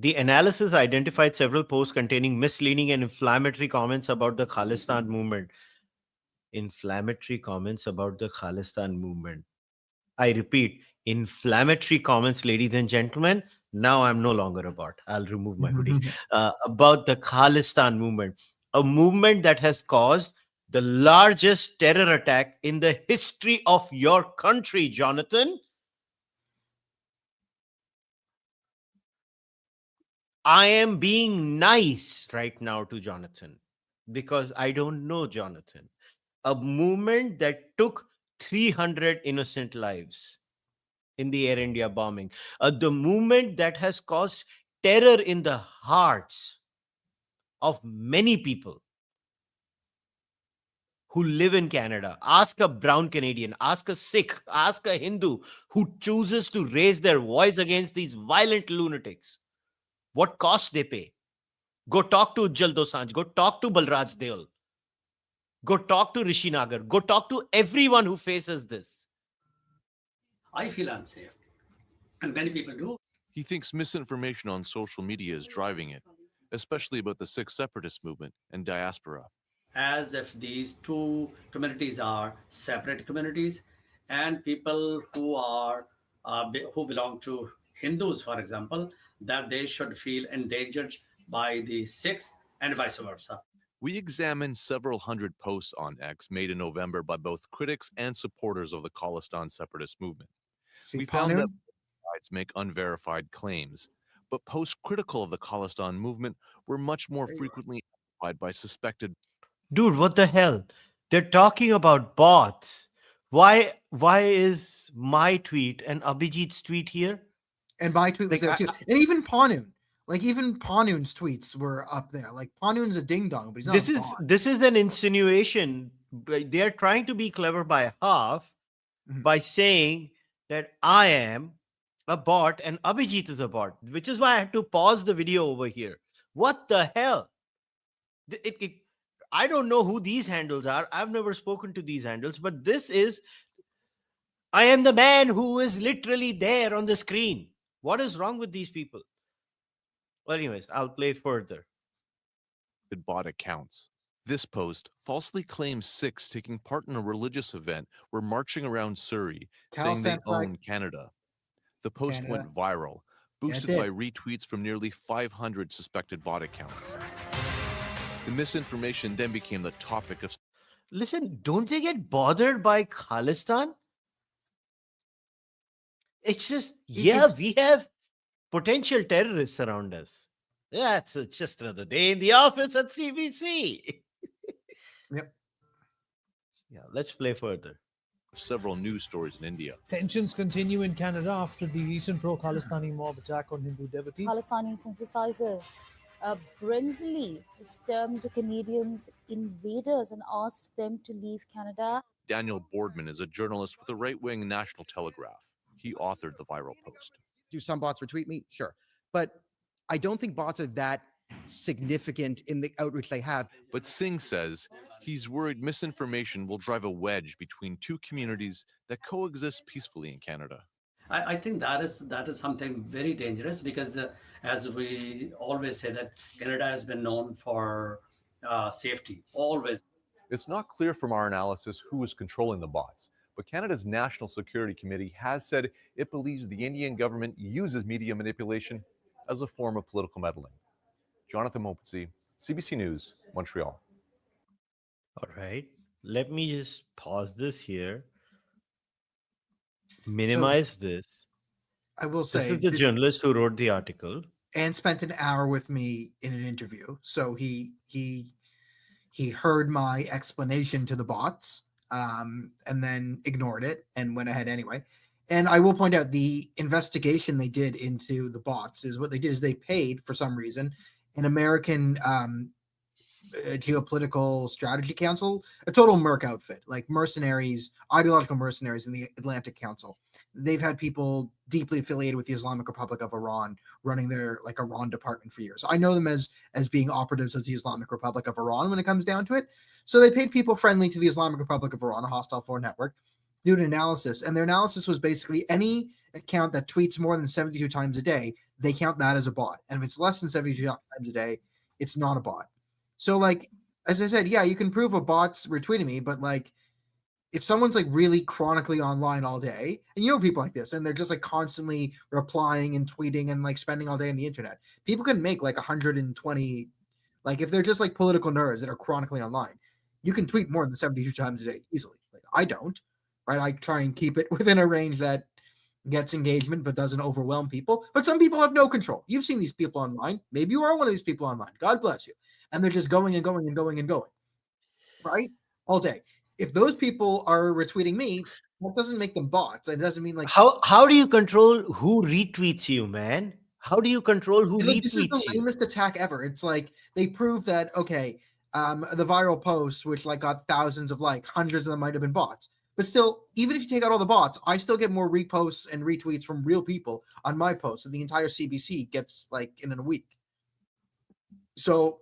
The analysis identified several posts containing misleading and inflammatory comments about the Khalistan movement. Inflammatory comments about the Khalistan movement. I repeat, inflammatory comments, ladies and gentlemen. Now I'm no longer a bot. I'll remove my hoodie. About the Khalistan movement, a movement that has caused the largest terror attack in the history of your country, Jonathan. I am being nice right now to Jonathan because I don't know Jonathan. A movement that took 300 innocent lives in the Air India bombing. The movement that has caused terror in the hearts of many people who live in Canada. Ask a brown Canadian, ask a Sikh, ask a Hindu who chooses to raise their voice against these violent lunatics. What cost they pay? Go talk to Ujjal Dosanjh. Go talk to Balraj Deol. Go talk to Rishi Nagar. Go talk to everyone who faces this. I feel unsafe. And many people do. He thinks misinformation on social media is driving it, especially about the Sikh separatist movement and diaspora. As if these two communities are separate communities, and people who are who belong to Hindus, for example, that they should feel endangered by the Sikhs and vice versa. We examined several hundred posts on X made in November by both critics and supporters of the Khalistan separatist movement. We found that sides make unverified claims, but posts critical of the Khalistan movement were much more frequently amplified by suspected. Dude, what the hell? They're talking about bots. Why is my tweet and Abhijit's tweet here? And my tweet was there too. And even Panoon. Like even Panoon's tweets were up there. Like Panoon's a ding dong, but he's not. This is an insinuation. They are trying to be clever by half by saying that I am a bot and Abhijit is a bot, which is why I had to pause the video over here. What the hell? I don't know who these handles are. I've never spoken to these handles, but this is, I am the man who is literally there on the screen. What is wrong with these people? Well, anyways, I'll play further. Bot accounts. This post falsely claims Sikhs taking part in a religious event were marching around Surrey, saying they own Canada. The post went viral, boosted by retweets from nearly 500 suspected bot accounts. The misinformation then became the topic of... Listen, don't they get bothered by Khalistan? It's just, we have potential terrorists around us. Yeah, it's just another day in the office at CBC. Yep. Yeah, let's play further. Several news stories in India. Tensions continue in Canada after the recent pro-Khalistani mob attack on Hindu devotees. Khalistani sympathizers Brinsley termed Canadians invaders and asked them to leave Canada. Daniel Boardman is a journalist with the right-wing National Telegraph. He authored the viral post. Do some bots retweet me? Sure. But I don't think bots are that significant in the outreach they have. But Singh says he's worried misinformation will drive a wedge between two communities that coexist peacefully in Canada. I think that is something very dangerous because as we always say that Canada has been known for safety, always. It's not clear from our analysis who is controlling the bots, but Canada's National Security Committee has said it believes the Indian government uses media manipulation as a form of political meddling. Jonathan Mopetsi, CBC News, Montreal. All right. Let me just pause this here. Minimize this. I will say this is the journalist who wrote the article and spent an hour with me in an interview. So he heard my explanation to the bots and then ignored it and went ahead anyway. And I will point out the investigation they did into the bots is what they did is they paid for some reason an American geopolitical strategy council, a total merc outfit, like mercenaries, ideological mercenaries in the Atlantic Council. They've had people deeply affiliated with the Islamic Republic of Iran running their like Iran department for years. I know them as being operatives of the Islamic Republic of Iran when it comes down to it. So they paid people friendly to the Islamic Republic of Iran, a hostile foreign network, do an analysis. And their analysis was basically any account that tweets more than 72 times a day, they count that as a bot. And if it's less than 72 times a day, it's not a bot. So like, as I said, yeah, you can prove a bot's retweeting me, but like, if someone's like really chronically online all day, and you know people like this, and they're just like constantly replying and tweeting and like spending all day on the internet, people can make like 120. Like if they're just like political nerds that are chronically online, you can tweet more than 72 times a day easily. Like I don't, right? I try and keep it within a range that gets engagement but doesn't overwhelm people. But some people have no control. You've seen these people online. Maybe you are one of these people online. God bless you. And they're just going and going and going and going, right? All day. If those people are retweeting me, that doesn't make them bots. It doesn't mean like how do you control who retweets you, man? How do you control who like, this is the retweets you? lamest attack ever. It's like they prove that okay, the viral posts which like got thousands of like hundreds of them might have been bots. But still, even if you take out all the bots, I still get more reposts and retweets from real people on my posts than the entire CBC gets like in a week. So,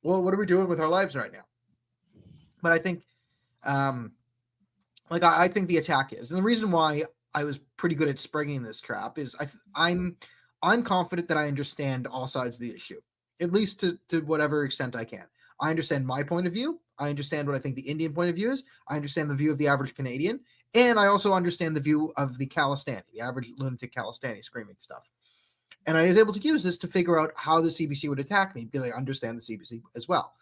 well, what are we doing with our lives right now? But I think, I think the attack is, and the reason why I was pretty good at springing this trap is I'm confident that I understand all sides of the issue, at least to whatever extent I can. I understand my point of view. I understand what I think the Indian point of view is. I understand the view of the average Canadian. And I also understand the view of the Khalistani, the average lunatic Khalistani screaming stuff. And I was able to use this to figure out how the CBC would attack me because I understand the CBC as well.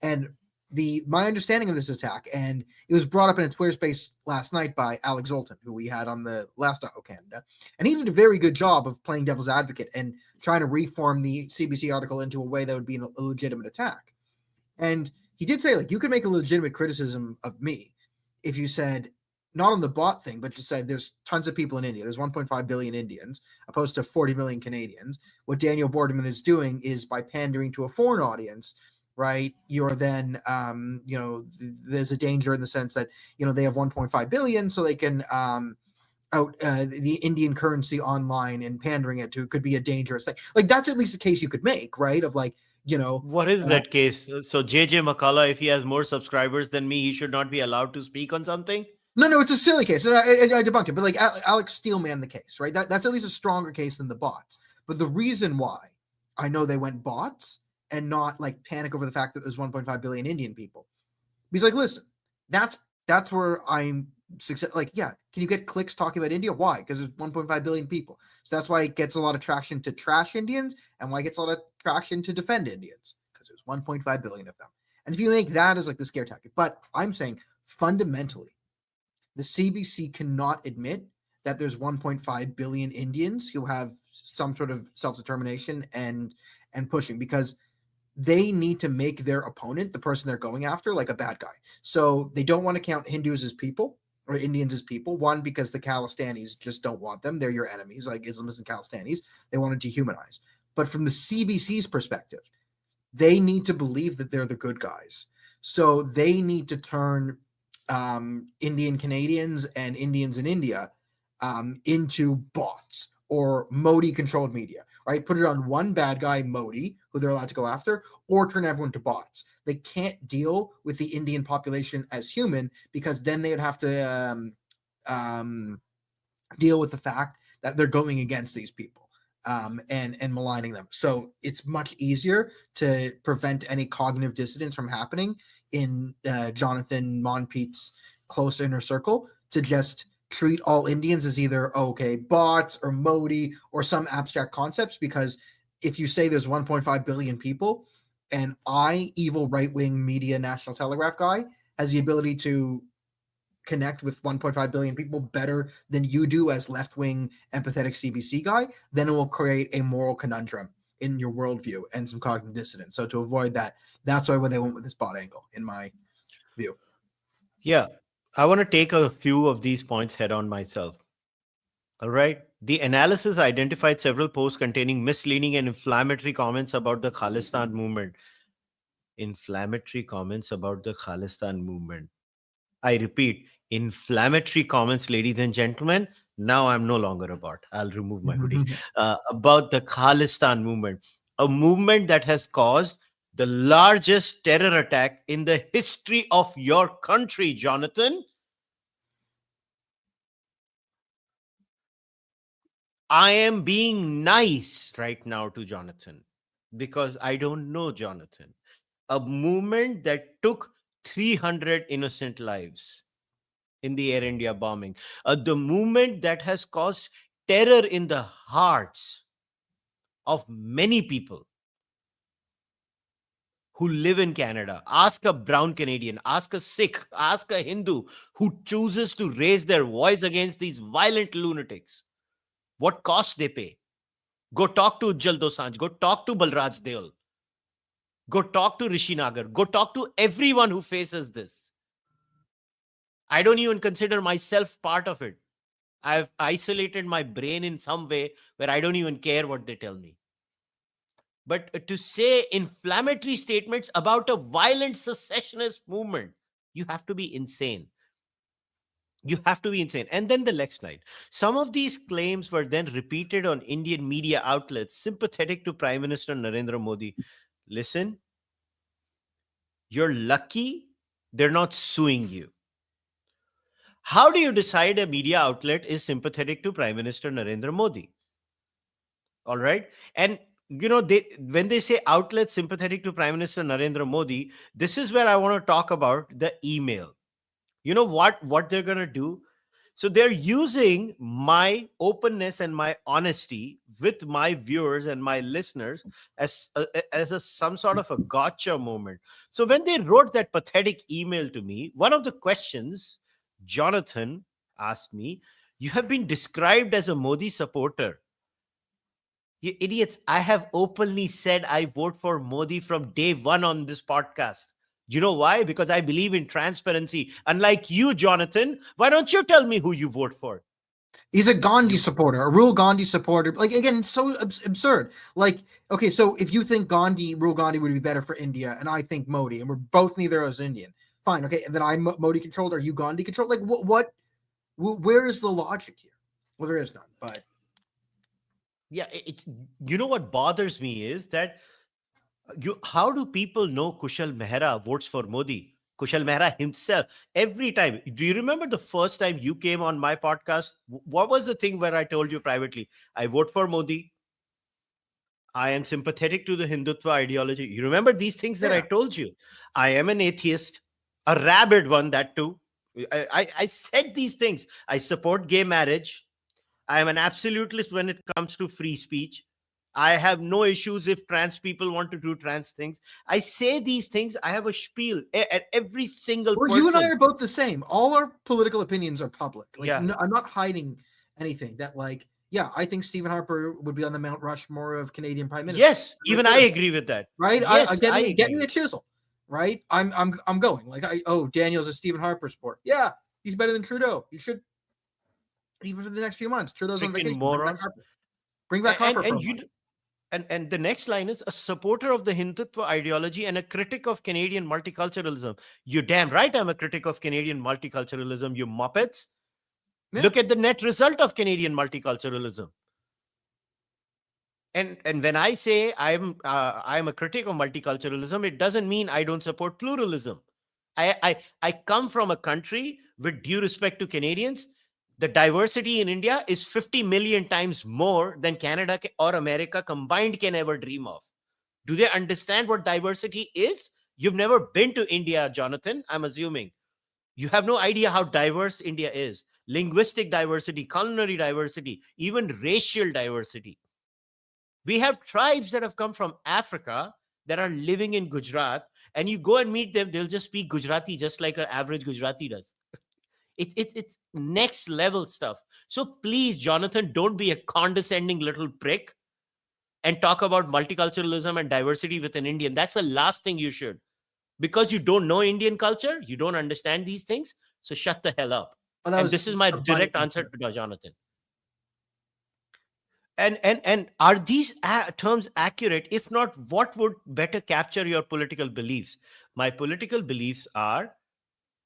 And my understanding of this attack, and it was brought up in a Twitter space last night by Alex Zoltan, who we had on the last Auto Canada, and he did a very good job of playing devil's advocate and trying to reform the CBC article into a way that would be a legitimate attack. And he did say, like, you could make a legitimate criticism of me if you said, not on the bot thing, but just said there's tons of people in India. There's 1.5 billion Indians, opposed to 40 million Canadians. What Daniel Boardman is doing is by pandering to a foreign audience, right? You're then, there's a danger in the sense that, they have 1.5 billion, so they can out the Indian currency online and pandering it to could be a dangerous thing. Like, that's at least a case you could make, right? Of like, what is that case? So JJ McCullough, if he has more subscribers than me, he should not be allowed to speak on something? No, it's a silly case. And I debunked it, but like Alex Steelman, the case, right? That's at least a stronger case than the bots. But the reason why I know they went bots and not like panic over the fact that there's 1.5 billion Indian people. Because like, listen, that's where I'm success. Like, yeah, can you get clicks talking about India? Why? Because there's 1.5 billion people. So that's why it gets a lot of traction to trash Indians and why it gets a lot of traction to defend Indians, because there's 1.5 billion of them. And if you make that as like the scare tactic, but I'm saying fundamentally, the CBC cannot admit that there's 1.5 billion Indians who have some sort of self-determination and pushing, because they need to make their opponent, the person they're going after, like a bad guy. So they don't want to count Hindus as people or Indians as people. One, because the Khalistanis just don't want them. They're your enemies, like Islamists and Khalistanis. They want to dehumanize. But from the CBC's perspective, they need to believe that they're the good guys. So they need to turn Indian Canadians and Indians in India into bots or Modi-controlled media, right? Put it on one bad guy, Modi, who they're allowed to go after, or turn everyone to bots. They can't deal with the Indian population as human, because then they would have to deal with the fact that they're going against these people and maligning them. So it's much easier to prevent any cognitive dissonance from happening in Jonathan Monpeat's close inner circle to just treat all Indians as either, bots or Modi or some abstract concepts. Because if you say there's 1.5 billion people, and evil right-wing media National Telegraph guy, has the ability to connect with 1.5 billion people better than you do as left-wing empathetic CBC guy, then it will create a moral conundrum in your worldview and some cognitive dissonance. So to avoid that, that's why they went with this bot angle, in my view. Yeah, I want to take a few of these points head on myself. All right. The analysis identified several posts containing misleading and inflammatory comments about the Khalistan movement. Inflammatory comments about the Khalistan movement. I repeat, inflammatory comments, ladies and gentlemen. Now I'm no longer a bot. I'll remove my hoodie. About the Khalistan movement, a movement that has caused the largest terror attack in the history of your country, Jonathan. I am being nice right now to Jonathan because I don't know Jonathan. A movement that took 300 innocent lives in the Air India bombing, the movement that has caused terror in the hearts of many people who live in Canada. Ask a brown Canadian, ask a Sikh, ask a Hindu who chooses to raise their voice against these violent lunatics. What cost they pay? Go talk to Ujjal Dosanjh. Go talk to Balraj Deol. Go talk to Rishi Nagar. Go talk to everyone who faces this. I don't even consider myself part of it. I've isolated my brain in some way where I don't even care what they tell me. But to say inflammatory statements about a violent secessionist movement, you have to be insane. You have to be insane. And then the next line. Some of these claims were then repeated on Indian media outlets sympathetic to Prime Minister Narendra Modi. Listen, you're lucky they're not suing you. How do you decide a media outlet is sympathetic to Prime Minister Narendra Modi? All right. And when they say outlet sympathetic to Prime Minister Narendra Modi, this is where I want to talk about the email. You know what they're going to do? So they're using my openness and my honesty with my viewers and my listeners as some sort of a gotcha moment. So when they wrote that pathetic email to me, one of the questions Jonathan asked me, you have been described as a Modi supporter. You idiots, I have openly said I vote for Modi from day one on this podcast. You know why? Because I believe in transparency. Unlike you, Jonathan, why don't you tell me who you vote for? He's a Gandhi supporter, a real Gandhi supporter. Like, again, so absurd. Like, okay, so if you think real Gandhi would be better for India, and I think Modi, and we're both neither of us Indian, fine, okay, and then I'm Modi controlled, are you Gandhi controlled? Like, where is the logic here? Well, there is none, but... Yeah, you know what bothers me is that how do people know Kushalmehra votes for Modi? Kushalmehra himself, every time. Do you remember the first time you came on my podcast? What was the thing where I told you privately, I vote for Modi? I am sympathetic to the Hindutva ideology. You remember these things that I told you? I am an atheist, a rabid one, that too. I said these things. I support gay marriage. I am an absolutist when it comes to free speech. I have no issues if trans people want to do trans things. I say these things. I have a spiel at every single person. You and I are both the same. All our political opinions are public. Like, no, I'm not hiding anything. That, like, yeah, I think Stephen Harper would be on the Mount Rushmore of Canadian Prime Minister. Yes, even I agree with that. Right? Yes, get me a chisel. Right? I'm going. Like, Daniel's a Stephen Harper supporter. Yeah, he's better than Trudeau. You should, even for the next few months. Trudeau's on vacation. Bring back Harper. And the next line is a supporter of the Hindutva ideology and a critic of Canadian multiculturalism. You're damn right I'm a critic of Canadian multiculturalism, you muppets. Yeah. Look at the net result of Canadian multiculturalism. And when I say I'm a critic of multiculturalism, it doesn't mean I don't support pluralism. I come from a country, with due respect to Canadians, the diversity in India is 50 million times more than Canada or America combined can ever dream of. Do they understand what diversity is? You've never been to India, Jonathan, I'm assuming. You have no idea how diverse India is. Linguistic diversity, culinary diversity, even racial diversity. We have tribes that have come from Africa that are living in Gujarat, and you go and meet them, they'll just speak Gujarati just like an average Gujarati does. It's next level stuff. So please, Jonathan, don't be a condescending little prick and talk about multiculturalism and diversity with an Indian. That's the last thing you should. Because you don't know Indian culture, you don't understand these things, so shut the hell up. And this is my direct answer to Jonathan. And are these terms accurate? If not, what would better capture your political beliefs? My political beliefs are,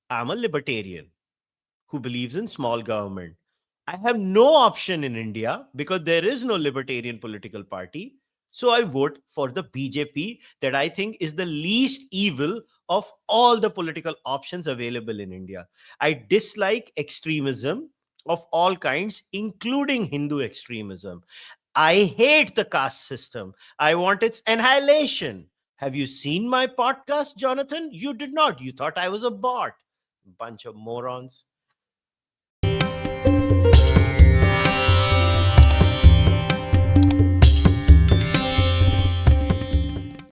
I'm a libertarian who believes in small government. I have no option in India because there is no libertarian political party. So I vote for the BJP that I think is the least evil of all the political options available in India. I dislike extremism. of all kinds, including Hindu extremism. I hate the caste system. I want its annihilation. Have you seen my podcast, Jonathan? You did not. You thought I was a bot. Bunch of morons.